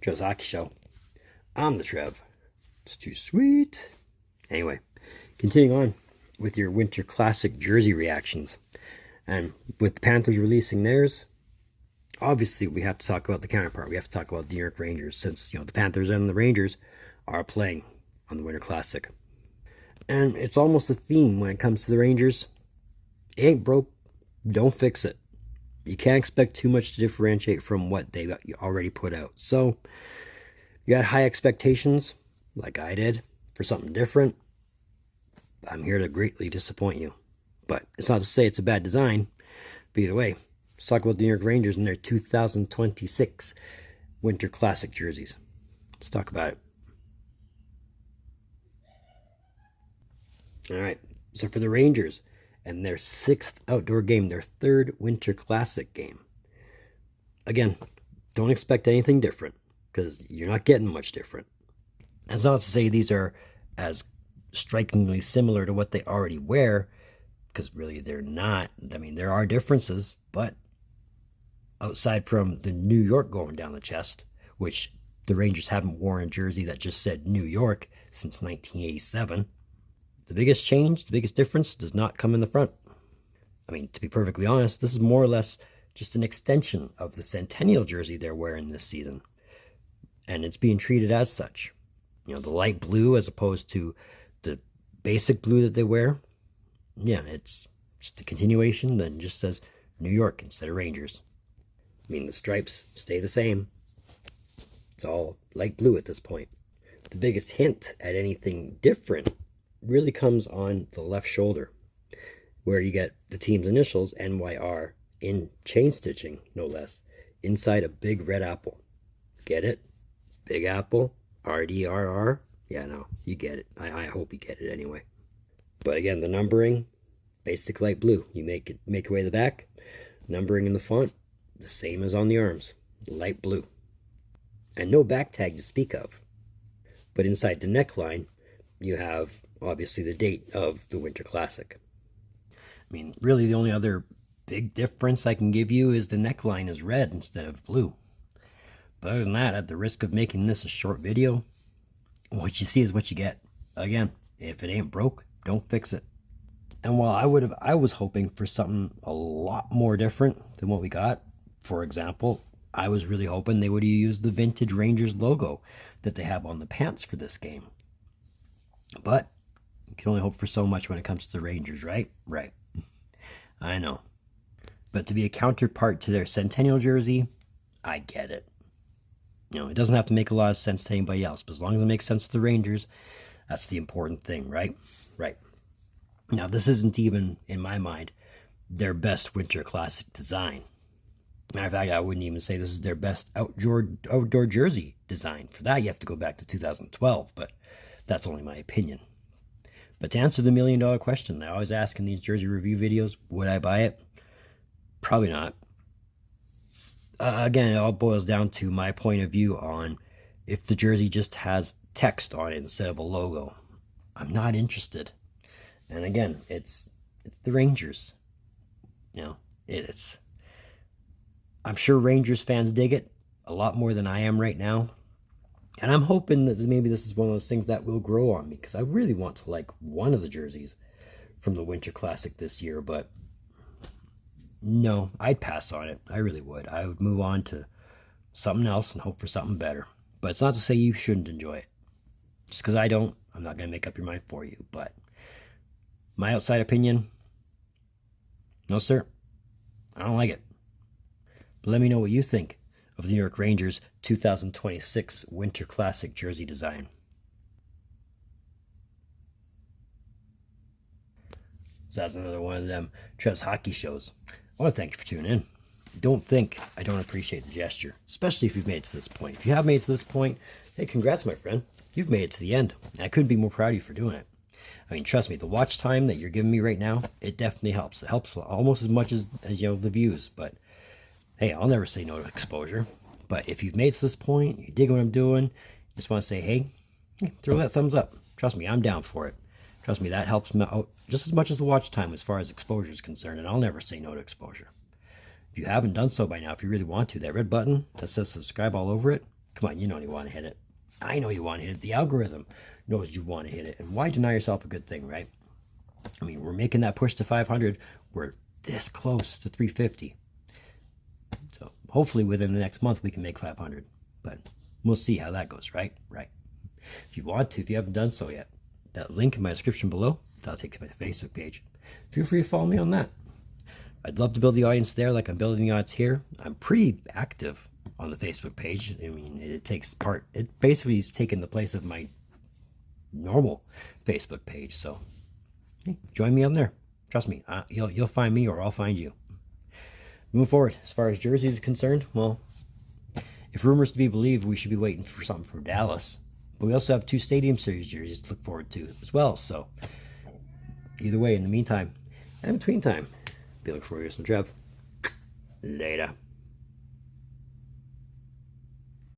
Trev's Hockey Show. I'm the Trev. It's too sweet. Anyway, continuing on with your Winter Classic jersey reactions. And with the Panthers releasing theirs, obviously we have to talk about the counterpart. We have to talk about the New York Rangers, since the Panthers and the Rangers are playing on the Winter Classic. And it's almost a theme when it comes to the Rangers. It ain't broke, don't fix it. You can't expect too much to differentiate from what they already put out. So, you got high expectations, like I did, for something different. I'm here to greatly disappoint you. But it's not to say it's a bad design. But either way, let's talk about the New York Rangers and their 2026 Winter Classic jerseys. Let's talk about it. Alright, so for the Rangers and their 6th outdoor game, their 3rd Winter Classic game. Again, don't expect anything different, because you're not getting much different. That's not to say these are as strikingly similar to what they already wear, because really they're not. I mean, there are differences, but outside from the New York going down the chest, which the Rangers haven't worn a jersey that just said New York since 1987, the biggest change, the biggest difference does not come in the front. I mean, to be perfectly honest, this is more or less just an extension of the Centennial jersey they're wearing this season. And it's being treated as such. The light blue as opposed to the basic blue that they wear. Yeah, it's just a continuation that just says New York instead of Rangers. I mean, the stripes stay the same. It's all light blue at this point. The biggest hint at anything different really comes on the left shoulder, where you get the team's initials, NYR, in chain stitching, no less, inside a big red apple. Get it? Big apple, RDRR. Yeah, no, you get it. I hope you get it anyway. But again, the numbering, basic light blue. You make your way to the back. Numbering in the font, the same as on the arms, light blue. And no back tag to speak of. But inside the neckline, you have obviously the date of the Winter Classic. I mean, really the only other big difference I can give you is the neckline is red instead of blue. But other than that, at the risk of making this a short video, what you see is what you get. Again, if it ain't broke, don't fix it. And while I was hoping for something a lot more different than what we got. For example, I was really hoping they would have used the vintage Rangers logo that they have on the pants for this game. But you can only hope for so much when it comes to the Rangers, right? Right. I know. But to be a counterpart to their Centennial jersey, I get it. It doesn't have to make a lot of sense to anybody else, but as long as it makes sense to the Rangers, that's the important thing, right? Right. Now, this isn't even, in my mind, their best Winter Classic design. Matter of fact, I wouldn't even say this is their best outdoor jersey design. For that, you have to go back to 2012, but that's only my opinion. But to answer the $1,000,000 question I always ask in these jersey review videos, would I buy it? Probably not. Again, it all boils down to my point of view on if the jersey just has text on it instead of a logo. I'm not interested. And again, it's the Rangers. I'm sure Rangers fans dig it a lot more than I am right now. And I'm hoping that maybe this is one of those things that will grow on me, because I really want to like one of the jerseys from the Winter Classic this year, but no, I'd pass on it. I really would. I would move on to something else and hope for something better. But it's not to say you shouldn't enjoy it. Just because I don't, I'm not going to make up your mind for you. But my outside opinion, no sir, I don't like it. But let me know what you think of the New York Rangers 2026 Winter Classic jersey design. So that's another one of them Trev's Hockey Shows. I want to thank you for tuning in. Don't think I don't appreciate the gesture, especially if you've made it to this point. If you have made it to this point, hey, congrats, my friend. You've made it to the end. I couldn't be more proud of you for doing it. I mean, trust me, the watch time that you're giving me right now, it definitely helps. It helps almost as much as the views. But hey, I'll never say no to exposure. But if you've made it to this point, you dig what I'm doing, you just want to say, hey, throw that thumbs up. Trust me, I'm down for it. Trust me, that helps me out just as much as the watch time as far as exposure is concerned, and I'll never say no to exposure. If you haven't done so by now, if you really want to, that red button that says subscribe all over it, Come on, you know you want to hit it. I know you want to hit it. The algorithm knows you want to hit it. And why deny yourself a good thing, right? I mean, we're making that push to 500. We're this close to 350. So hopefully within the next month we can make 500. But we'll see how that goes, right? Right. If you want to, if you haven't done so yet, that link in my description below, that'll take you to my Facebook page. Feel free to follow me on that. I'd love to build the audience there like I'm building the audience here. I'm pretty active on the Facebook page. I mean, it basically is taking the place of my normal Facebook page. So hey, join me on there. Trust me, you'll find me or I'll find you. Moving forward, as far as jerseys is concerned, well, if rumors to be believed, we should be waiting for something from Dallas. But we also have 2 Stadium Series jerseys to look forward to as well. So either way, in the meantime, and in between time, be looking forward to some Trev. Later.